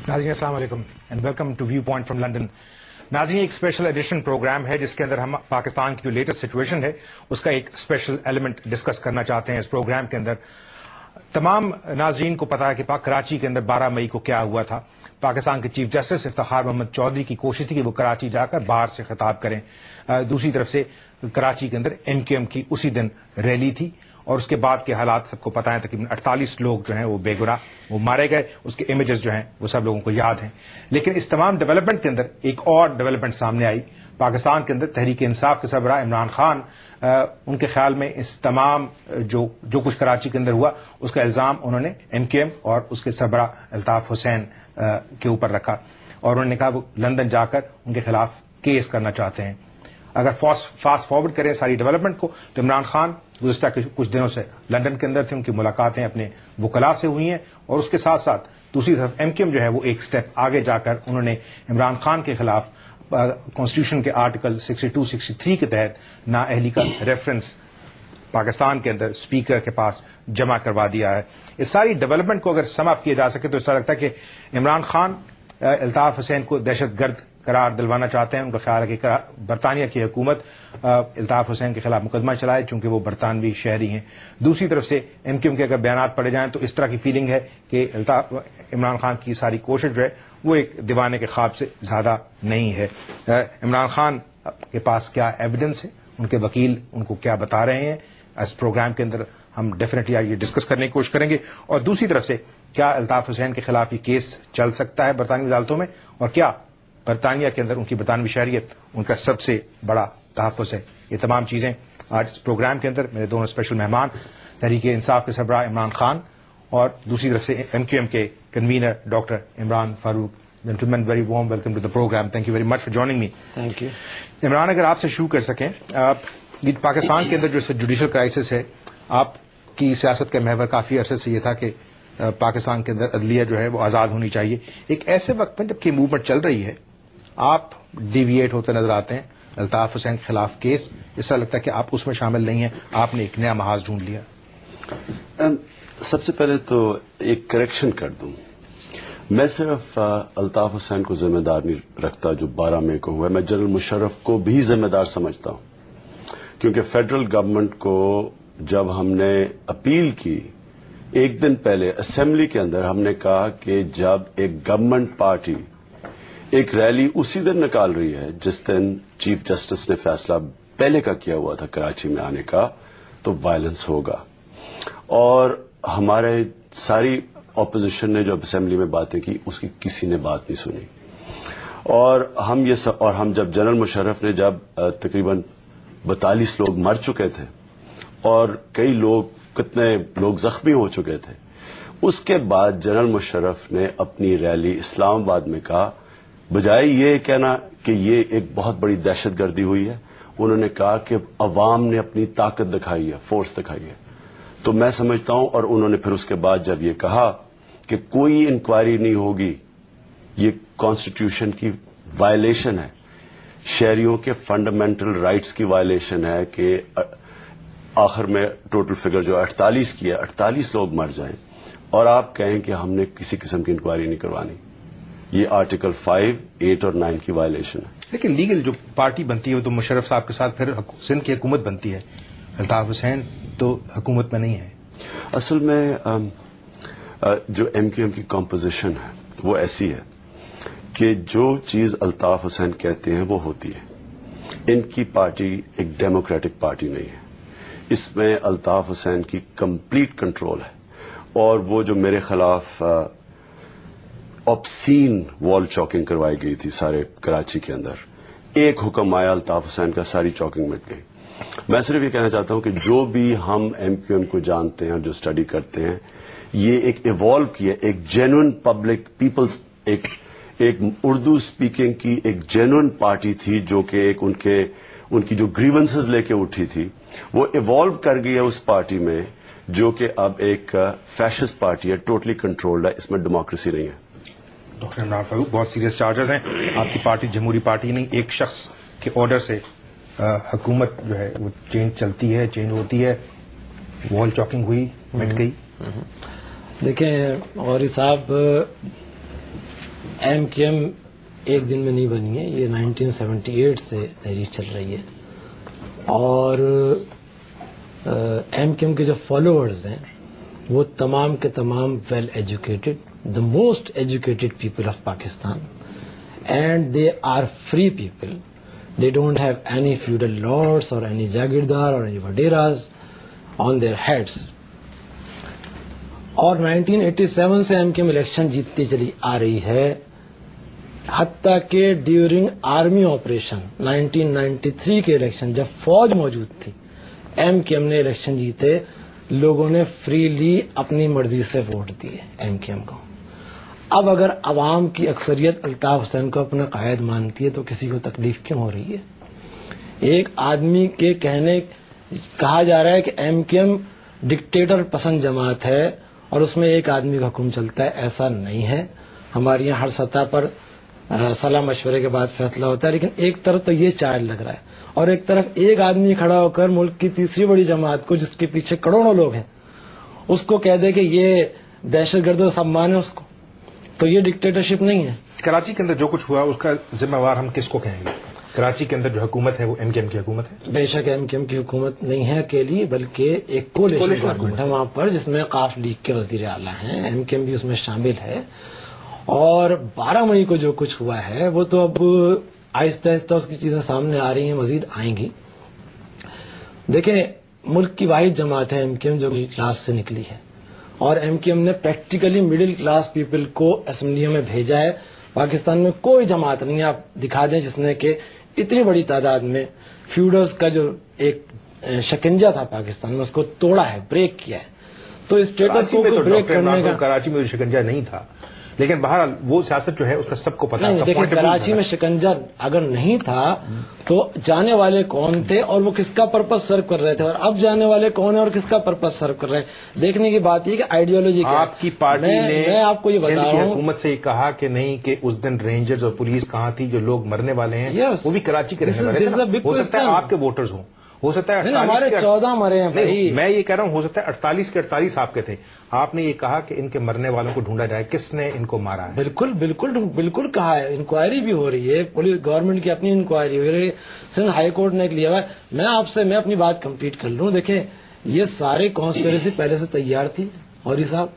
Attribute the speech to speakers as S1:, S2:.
S1: ناظرین السلام علیکم and welcome to view point from London. ناظرین ایک اسپیشل ایڈیشن پروگرام ہے جس کے اندر ہم پاکستان کی جو لیٹسٹ سچویشن ہے اس کا ایک اسپیشل ایلیمنٹ ڈسکس کرنا چاہتے ہیں. اس پروگرام کے اندر تمام ناظرین کو پتا ہے کہ کراچی کے اندر 12 مئی کو کیا ہوا تھا. پاکستان کے چیف جسٹس افتخار محمد چودھری کی کوشش تھی کہ وہ کراچی جا کر باہر سے خطاب کریں. دوسری طرف سے کراچی کے اندر MQM کی اسی دن ریلی تھی اور اس کے بعد کے حالات سب کو پتہ ہیں. تقریباً 48 لوگ جو ہیں وہ بے گناہ وہ مارے گئے. اس کے امیجز جو ہیں وہ سب لوگوں کو یاد ہیں. لیکن اس تمام ڈیولپمنٹ کے اندر ایک اور ڈیولپمنٹ سامنے آئی. پاکستان کے اندر تحریک انصاف کے سربراہ عمران خان ان کے خیال میں اس تمام جو کچھ کراچی کے اندر ہوا اس کا الزام انہوں نے MQM اور اس کے سربراہ الطاف حسین کے اوپر رکھا اور انہوں نے کہا وہ لندن جا کر ان کے خلاف کیس کرنا چاہتے ہیں. اگر فاسٹ فارورڈ کریں ساری ڈیولپمنٹ کو تو عمران خان گزشتہ کچھ دنوں سے لندن کے اندر تھے. ان کی ملاقاتیں اپنے وکلاء سے ہوئی ہیں اور اس کے ساتھ ساتھ دوسری طرف MQM جو ہے وہ ایک سٹیپ آگے جا کر انہوں نے عمران خان کے خلاف کانسٹیٹیوشن کے آرٹیکل 62-63 کے تحت نااہلی کا ریفرنس پاکستان کے اندر اسپیکر کے پاس جمع کروا دیا ہے. اس ساری ڈیولپمنٹ کو اگر سم اپ کیا جا سکے تو اس طرح لگتا ہے کہ عمران خان الطاف حسین کو دہشت گرد قرار دلوانا چاہتے ہیں. ان کا خیال ہے کہ برطانیہ کی حکومت الطاف حسین کے خلاف مقدمہ چلائے چونکہ وہ برطانوی شہری ہیں. دوسری طرف سے MQM کے اگر بیانات پڑے جائیں تو اس طرح کی فیلنگ ہے کہ عمران خان کی ساری کوشش جو ہے وہ ایک دیوانے کے خواب سے زیادہ نہیں ہے. عمران خان کے پاس کیا ایویڈنس ہے, ان کے وکیل ان کو کیا بتا رہے ہیں, اس پروگرام کے اندر ہم ڈیفینیٹلی یہ ڈسکس کرنے کی کوشش کریں گے. اور دوسری طرف سے کیا الطاف حسین کے خلاف یہ کیس چل سکتا ہے برطانوی عدالتوں میں, اور کیا برطانیہ کے اندر ان کی برطانوی شہریت ان کا سب سے بڑا تحفظ ہے. یہ تمام چیزیں آج اس پروگرام کے اندر میرے دونوں اسپیشل مہمان تحریک انصاف کے سربراہ عمران خان اور دوسری طرف سے MQM کے convener doctor Imran Farooq. Gentleman very warm welcome to the programme. Thank you very much for joining me.
S2: Thank you.
S1: Imran, اگر آپ سے شروع کر سکیں, پاکستان کے اندر جو جوڈیشل کرائسس ہے, آپ کی سیاست کا محور کافی عرصے سے یہ تھا کہ پاکستان کے اندر عدلیہ جو ہے وہ آزاد ہونی چاہیے. ایک ایسے وقت میں جبکہ موومنٹ چل رہی ہے آپ ڈیویٹ ہوتے نظر آتے ہیں. الطاف حسین کے خلاف کیس, اس طرح لگتا ہے کہ آپ اس میں شامل نہیں ہیں, آپ نے ایک نیا محاذ ڈھونڈ لیا.
S2: سب سے پہلے تو ایک کریکشن کر دوں, میں صرف الطاف حسین کو ذمہ دار نہیں رکھتا جو 12 مئی کو ہوا. میں جنرل مشرف کو بھی ذمہ دار سمجھتا ہوں, کیونکہ فیڈرل گورنمنٹ کو جب ہم نے اپیل کی ایک دن پہلے اسمبلی کے اندر ہم نے کہا کہ جب ایک گورنمنٹ پارٹی ایک ریلی اسی دن نکال رہی ہے جس دن چیف جسٹس نے فیصلہ پہلے کا کیا ہوا تھا کراچی میں آنے کا, تو وائلنس ہوگا. اور ہمارے ساری اپوزیشن نے جو اسمبلی میں باتیں کی اس کی کسی نے بات نہیں سنی. اور ہم جب جنرل مشرف نے جب تقریباً 42 لوگ مر چکے تھے اور کتنے لوگ زخمی ہو چکے تھے, اس کے بعد جنرل مشرف نے اپنی ریلی اسلام آباد میں کہا, بجائے یہ کہنا کہ یہ ایک بہت بڑی دہشت گردی ہوئی ہے, انہوں نے کہا کہ عوام نے اپنی طاقت دکھائی ہے, فورس دکھائی ہے. تو میں سمجھتا ہوں, اور انہوں نے پھر اس کے بعد جب یہ کہا کہ کوئی انکوائری نہیں ہوگی, یہ کانسٹیٹیوشن کی وائلیشن ہے, شہریوں کے فنڈامنٹل رائٹس کی وائلیشن ہے کہ آخر میں ٹوٹل فگر جو 48 کی ہے 48 لوگ مر جائیں اور آپ کہیں کہ ہم نے کسی قسم کی انکوائری نہیں کروانی, یہ آرٹیکل 5, 8 اور 9 کی وائلیشن ہے.
S1: لیکن لیگل جو پارٹی بنتی ہے وہ تو مشرف صاحب کے ساتھ پھر سندھ کی حکومت بنتی ہے, الطاف حسین تو حکومت میں نہیں ہے.
S2: اصل میں جو MQM کی کمپوزیشن ہے وہ ایسی ہے کہ جو چیز الطاف حسین کہتے ہیں وہ ہوتی ہے. ان کی پارٹی ایک ڈیموکریٹک پارٹی نہیں ہے, اس میں الطاف حسین کی کمپلیٹ کنٹرول ہے. اور وہ جو میرے خلاف آبسین وال چاکنگ کروائی گئی تھی سارے کراچی کے اندر, ایک حکم آیا الطاف حسین کا, ساری چاکنگ مٹ گئی. میں صرف یہ کہنا چاہتا ہوں کہ جو بھی ہم MQM کو جانتے ہیں اور جو اسٹڈی کرتے ہیں, یہ ایک ایوالو کیا, ایک جینوئن پبلک پیپلز, ایک اردو اسپیکنگ کی ایک جینوئن پارٹی تھی جو کہ ایک ان کی جو گریونسز لے کے اٹھی تھی وہ ایوالو کر گئی ہے اس پارٹی میں, جو کہ اب ایک فیشسٹ پارٹی ہے, ٹوٹلی کنٹرولڈ ہے, اس میں ڈیموکریسی نہیں ہے.
S1: ڈاکٹر عمران فاروق, بہت سیریس چارجز ہیں. آپ کی پارٹی جمہوری پارٹی نہیں, ایک شخص کے آرڈر سے حکومت جو ہے وہ چلتی ہے, چینج ہوتی ہے, وال چاکنگ ہوئی, مٹ گئی.
S3: دیکھیں غوری صاحب, ایم کیو ایم ایک دن میں نہیں بنی ہے، یہ 1978 سے تحریک چل رہی ہے، اور ایم کیو ایم کے جو فالوورز ہیں وہ تمام کے تمام well educated, the most educated people of Pakistan, and they are free people. They don't have any feudal lords or any jagirdar or any vaderas on their heads. اور 1987 سے M Q M election جیتتی چلی آ رہی ہے، حتیٰ کہ during army operation 1993 کے election جب فوج موجود تھی، ایم کیو ایم نے الیکشن جیتے، لوگوں نے فریلی اپنی مرضی سے ووٹ دیے ایم کیو ایم کو. اب اگر عوام کی اکثریت الطاف حسین کو اپنا قائد مانتی ہے تو کسی کو تکلیف کیوں ہو رہی ہے؟ ایک آدمی کے کہا جا رہا ہے کہ ایم کیو ایم ڈکٹیٹر پسند جماعت ہے اور اس میں ایک آدمی کا حکم چلتا ہے. ایسا نہیں ہے. ہمارے یہاں ہر سطح پر صلاح مشورے کے بعد فیصلہ ہوتا ہے، لیکن ایک طرف تو یہ چال لگ رہا ہے اور ایک طرف ایک آدمی کھڑا ہو کر ملک کی تیسری بڑی جماعت کو، جس کے پیچھے کروڑوں لوگ ہیں، اس کو کہہ دے کہ یہ دہشت گرد و سمان ہے اس کو. تو یہ ڈکٹیٹرشپ نہیں ہے.
S1: کراچی کے اندر جو کچھ ہوا اس کا ذمہ وار ہم کس کو کہیں گے؟ کراچی کے اندر جو حکومت ہے وہ ایم کیو ایم کی حکومت ہے.
S3: بے شک ایم کیو ایم کی حکومت نہیں ہے اکیلی، بلکہ ایک کولیشن گورنمنٹ ہے وہاں پر، جس میں قاف لیگ کے وزیر اعلیٰ ہیں، ایم کیو ایم بھی اس میں شامل ہے. اور 12 مئی کو جو کچھ ہوا ہے وہ تو اب آہستہ آہستہ اس کی چیزیں سامنے آ رہی ہیں، مزید آئیں گی. دیکھیں، ملک کی واحد جماعت ہے ایم کیو ایم جو مڈل کلاس سے نکلی ہے، اور ایم کیو ایم نے پریکٹیکلی مڈل کلاس پیپل کو اسمبلیوں میں بھیجا ہے. پاکستان میں کوئی جماعت نہیں ہے، آپ دکھا دیں، جس نے کہ اتنی بڑی تعداد میں فیوڈرز کا جو ایک شکنجہ تھا پاکستان میں، اس کو توڑا ہے، بریک کیا ہے. تو اسٹیٹس کو بریک کرنے کا،
S1: کراچی میں شکنجہ نہیں تھا، لیکن بہرحال وہ سیاست جو ہے اس کا سب کو پتا ہے.
S3: دیکھیں، کراچی میں شکنجہ اگر نہیں تھا تو جانے والے کون تھے اور وہ کس کا پرپس سرو کر رہے تھے، اور اب جانے والے کون ہیں اور کس کا پرپس سرو کر رہے ہیں. دیکھنے کی بات یہ کہ آئیڈیالوجی کیا ہے.
S1: آپ کی پارٹی نے
S3: میں آپ کو یہ بتا رہا ہوں،
S1: حکومت سے یہ کہا کہ نہیں کہ اس دن رینجرز اور پولیس کہاں تھی، جو لوگ مرنے والے ہیں وہ بھی کراچی کے رہنے والے تھے. ہو سکتا ہے آپ کے ووٹرز ہوں، ہو سکتا ہے
S3: ہمارے 14 مرے ہیں بھائی.
S1: میں یہ کہہ رہا ہوں ہو سکتا ہے 48 کے 48 آپ کے تھے. آپ نے یہ کہا کہ ان کے مرنے والوں کو ڈھونڈا جائے، کس نے ان کو مارا ہے؟
S3: بالکل بالکل بالکل کہا ہے. انکوائری بھی ہو رہی ہے، پولیس گورنمنٹ کی اپنی انکوائری ہو رہی ہے، سندھ ہائی کورٹ نے ایک لیا ہوا ہے. میں اپنی بات کمپلیٹ کر لوں. دیکھیں، یہ سارے کانسپیریسی پہلے سے تیار تھی. غوری صاحب،